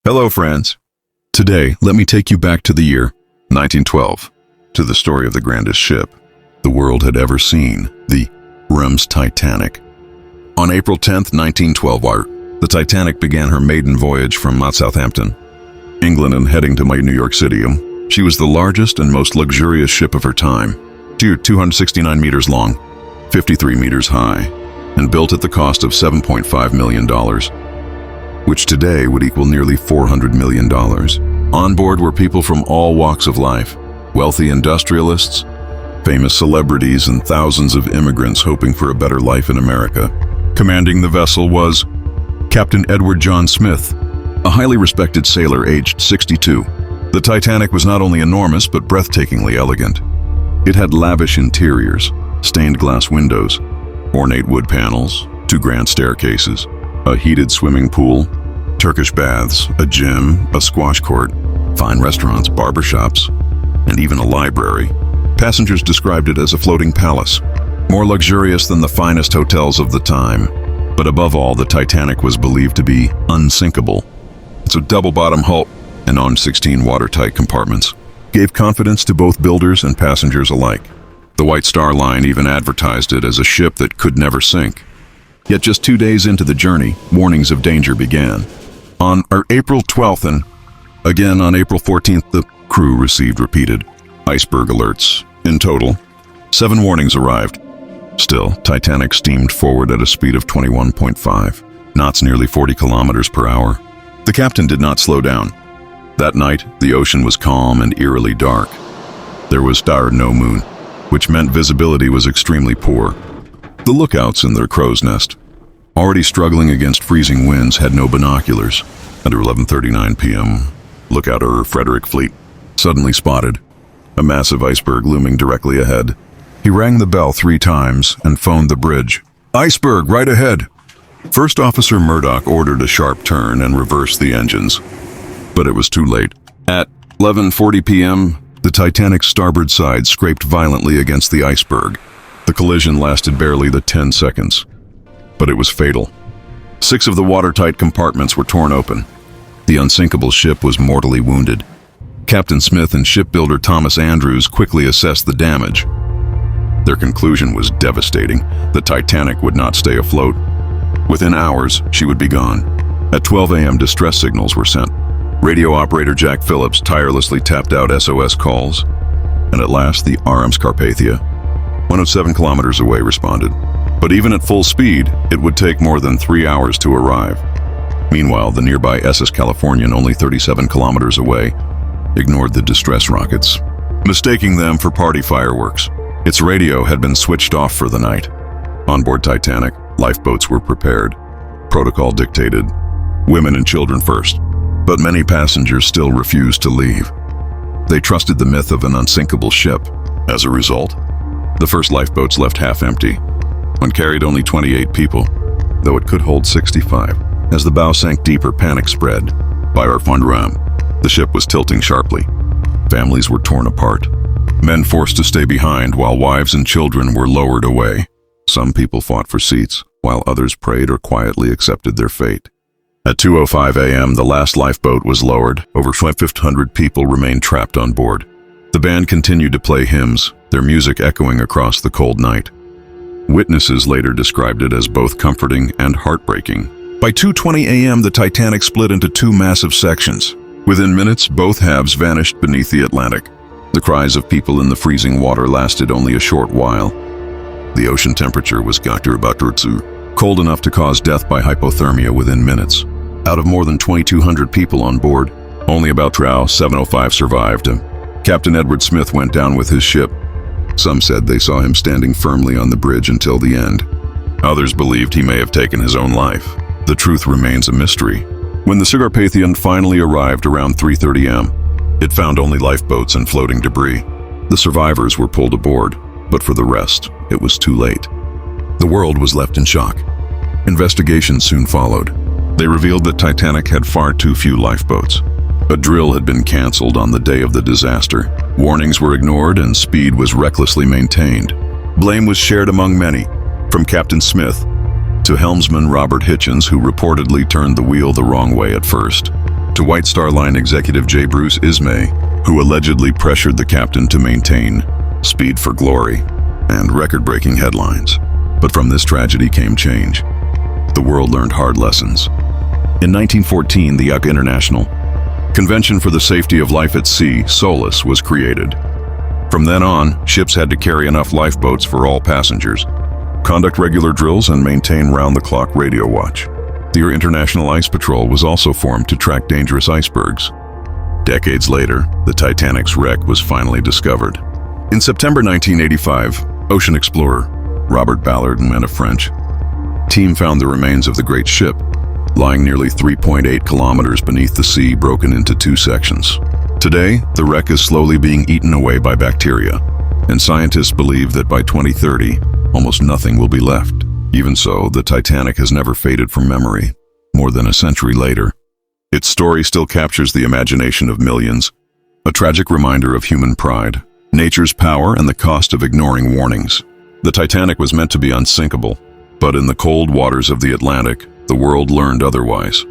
Hello, friends. Today, let me take you back to the year 1912, to the story of the grandest ship the world had ever seen, the RMS Titanic. On April 10th, 1912, the Titanic began her maiden voyage from Southampton, England, and heading to New York City. She was the largest and most luxurious ship of her time. She was 269 meters long, 53 meters high, and built at the cost of $7.5 million. Which today would equal nearly $400 million. On board were people from all walks of life, wealthy industrialists, famous celebrities, and thousands of immigrants hoping for a better life in America. Commanding the vessel was Captain Edward John Smith, a highly respected sailor aged 62. The Titanic was not only enormous but breathtakingly elegant. It had lavish interiors, stained glass windows, ornate wood panels, 2 grand staircases, a heated swimming pool, Turkish baths, a gym, a squash court, fine restaurants, barbershops, and even a library. Passengers described it as a floating palace, more luxurious than the finest hotels of the time. But above all, the Titanic was believed to be unsinkable. Its double-bottom hull and on 16 watertight compartments gave confidence to both builders and passengers alike. The White Star Line even advertised it as a ship that could never sink. Yet just 2 days into the journey, warnings of danger began. On April 12th and again on April 14th, the crew received repeated iceberg alerts. In total, 7 warnings arrived. Still, Titanic steamed forward at a speed of 21.5 knots, nearly 40 kilometers per hour. The captain did not slow down. That night, the ocean was calm and eerily dark. There was no moon, which meant visibility was extremely poor. The lookouts in their crow's nest, already struggling against freezing winds, had no binoculars. At 11:39 p.m., lookout Frederick Fleet suddenly spotted a massive iceberg looming directly ahead. He rang the bell 3 times and phoned the bridge. "Iceberg, right ahead!" First Officer Murdoch ordered a sharp turn and reversed the engines. But it was too late. At 11:40 p.m., the Titanic's starboard side scraped violently against the iceberg. The collision lasted barely 10 seconds, but it was fatal. 6 of the watertight compartments were torn open. The Unsinkable ship was mortally wounded. Captain Smith and shipbuilder Thomas Andrews quickly assessed the damage. Their conclusion was devastating. The Titanic would not stay afloat. Within hours, she would be gone. At 12 a.m., distress signals were sent. Radio operator Jack Phillips tirelessly tapped out SOS calls, and at last the RMS Carpathia, 107 kilometers away, responded. But even at full speed, it would take more than 3 hours to arrive. Meanwhile, the nearby SS Californian, only 37 kilometers away, ignored the distress rockets, mistaking them for party fireworks. Its radio had been switched off for the night. On board Titanic, lifeboats were prepared. Protocol dictated, women and children first. But many passengers still refused to leave. They trusted the myth of an unsinkable ship. As a result, the first lifeboats left half empty. One carried only 28 people, though it could hold 65. As the bow sank deeper, panic spread. By our ram, the ship was tilting sharply. Families were torn apart. Men forced to stay behind while wives and children were lowered away. Some people fought for seats, while others prayed or quietly accepted their fate. At 2:05 a.m., the last lifeboat was lowered. Over 1,500 people remained trapped on board. The band continued to play hymns, their music echoing across the cold night. Witnesses later described it as both comforting and heartbreaking. By 2:20 a.m., the Titanic split into 2 massive sections. Within minutes, both halves vanished beneath the Atlantic. The cries of people in the freezing water lasted only a short while. The ocean temperature was cold enough to cause death by hypothermia within minutes. Out of more than 2,200 people on board, only about 705 survived. Captain Edward Smith went down with his ship. Some said they saw him standing firmly on the bridge until the end. Others believed he may have taken his own life. The truth remains a mystery. When the Carpathia finally arrived around 3:30 a.m., it found only lifeboats and floating debris. The survivors were pulled aboard, but for the rest, it was too late. The world was left in shock. Investigations soon followed. They revealed that Titanic had far too few lifeboats. A drill had been canceled on the day of the disaster. Warnings were ignored and speed was recklessly maintained. Blame was shared among many, from Captain Smith to helmsman Robert Hitchens, who reportedly turned the wheel the wrong way at first. to White Star Line executive J. Bruce Ismay, who allegedly pressured the captain to maintain speed for glory and record-breaking headlines. But from this tragedy came change. The world learned hard lessons. In 1914, the International Convention for the Safety of Life at Sea, SOLAS, was created. From then on, ships had to carry enough lifeboats for all passengers, conduct regular drills, and maintain round-the-clock radio watch. The International Ice Patrol was also formed to track dangerous icebergs. Decades later, the Titanic's wreck was finally discovered. In September 1985, ocean explorer Robert Ballard and men of French team found the remains of the great ship, lying nearly 3.8 kilometers beneath the sea, broken into two sections. Today, the wreck is slowly being eaten away by bacteria, and scientists believe that by 2030, almost nothing will be left. Even so, the Titanic has never faded from memory. More than a century later, its story still captures the imagination of millions, a tragic reminder of human pride, nature's power, and the cost of ignoring warnings. The Titanic was meant to be unsinkable, but in the cold waters of the Atlantic, the world learned otherwise.